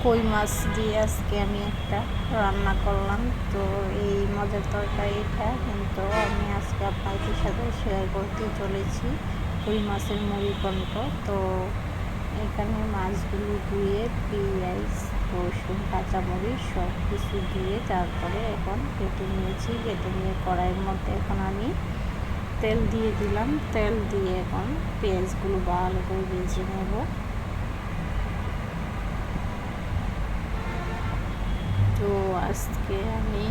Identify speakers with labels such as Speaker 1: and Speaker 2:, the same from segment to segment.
Speaker 1: কই মাছ দিয়ে আজকে আমি একটা রান্না করলাম। তো এই মজার তরকারিটা কিন্তু আমি আজকে আপনাদের সাথে শেয়ার করতে চলেছি। কই মাছের মুড়িঘণ্ট। তো এখানে মাছগুলো ধুয়ে পেঁয়াজ, রসুন, কাঁচামরিচ সব কিছু দিয়ে তারপরে এখন কেটে নিয়েছি। কেটে নিয়ে কড়াইয়ের মধ্যে এখন আমি তেল দিয়ে দিলাম। তেল দিয়ে এখন পেঁয়াজগুলো ভালো করে ভেজে নেব। তো আজকে আমি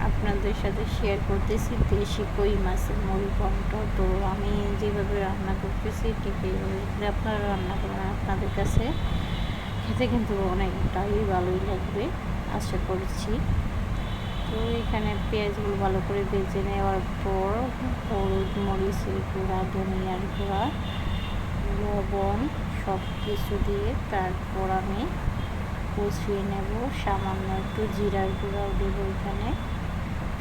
Speaker 1: আপনাদের সাথে শেয়ার করতেছি দেশি কই মাছের মুড়িঘণ্ট। তো আমি যেভাবে রান্না করতেছি ঠিক এইভাবে আপনারা রান্না করবেন। আপনাদের কাছে খেতে কিন্তু অনেকটাই ভালোই লাগবে আশা করছি। তো এখানে পেঁয়াজগুলো ভালো করে ভেজে নেওয়ার পর হলুদ, মরিচের গুঁড়া, ধনিয়ার গুঁড়া, লবণ সব কিছু দিয়ে তারপর আমি কষিয়ে নেব। সামান্য একটু জিরার গুঁড়াও দেব এখানে,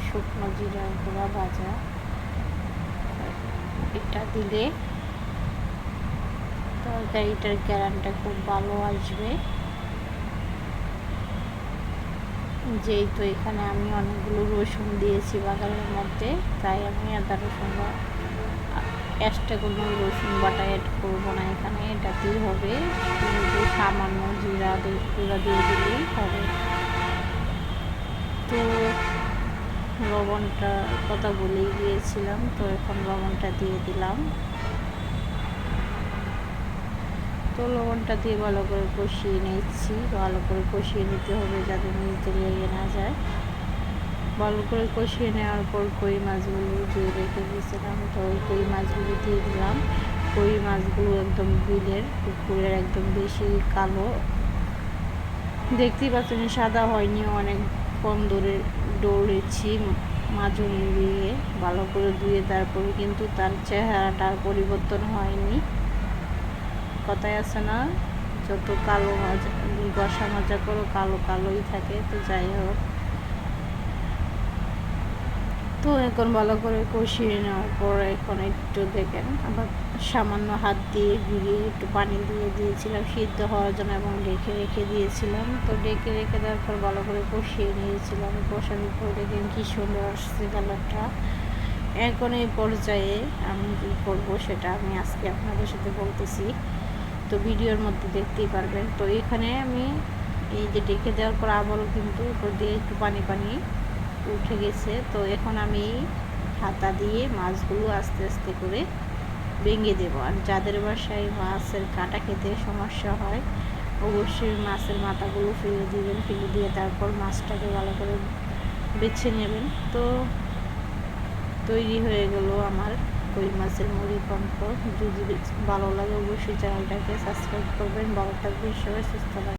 Speaker 1: শুকনো জিরার গুঁড়া ভাজা। এটা দিলে তরকারিটার গ্যারান্টটা খুব ভালো আসবে। যেহেতু এখানে আমি অনেকগুলো রসুন দিয়েছি বাগানের মধ্যে, তাই আমি আদা রসুন এক্সট্রা কোনো রসুন বাটা অ্যাড করবো না এখানে। এটাতেই হবে, কিন্তু সামান্য জিরা গুঁড়া দিয়ে দিলেই হবে। তো লবণটা কথা বলেই গিয়েছিলাম, তো এখন লবণটা দিয়ে দিলাম। তো লবণটা দিয়ে ভালো করে কষিয়ে নিচ্ছি। ভালো করে কষিয়ে নিতে হবে যাতে নিচে লেগে না যায়। ভালো করে কষিয়ে নেওয়ার পর কই মাছগুলো দিয়ে রেখে দিয়েছিলাম, তো ওই কই মাছগুলো দিয়ে দিলাম। কই মাছগুলো একদম বিলের পুকুরের একদম বেশি কালো দেখতেই পাচ্ছেন, সাদা হয়নি, অনেক কম দূরে দৌড়েছি মাজনি দিয়ে ভালো করে ধুয়ে। তারপরে কিন্তু তার চেহারাটার পরিবর্তন হয়নি। কথায় আছে না, যত কালো কষা মাজা করো কালো কালোই থাকে। তো যাই হোক, তো এখন ভালো করে কষিয়ে নেওয়ার পর এখন একটু দেখেন আবার সামান্য হাত দিয়ে ঘুরিয়ে একটু পানি দিয়ে দিয়েছিলাম সিদ্ধ হওয়ার জন্য এবং রেখে দিয়েছিলাম। তো রেখে দেওয়ার পর ভালো করে কষিয়ে নিয়েছিলাম। কষানোর পর দেখেন কী সুন্দর আসছে কালারটা। এখন এই পর্যায়ে আমি কী করবো সেটা আমি আজকে আপনাদের সাথে বলতেছি। তো ভিডিওর মধ্যে দেখতেই পারবেন। তো এখানে আমি এই যে ডেকে দেওয়ার পর আবারও কিন্তু উপর দিয়ে একটু পানি উঠে গেছে। তো এখন আমি হাতা দিয়ে মাছগুলো আস্তে আস্তে করে ভেঙে দেব। আর যাদের বাসায় মাছের কাঁটা খেতে সমস্যা হয় অবশ্যই মাছের মাথাগুলো ফেলে দিবেন। ফেলে দিয়ে তারপর মাছটাকে ভালো করে বেছে নেবেন। তো তৈরি হয়ে গেল আমার কই মাছের মুড়িঘণ্ট। যদি ভালো লাগে অবশ্যই চ্যানেলটাকে সাবস্ক্রাইব করবেন। ভালো থাকবেন সবাই, সুস্থ থাকবেন।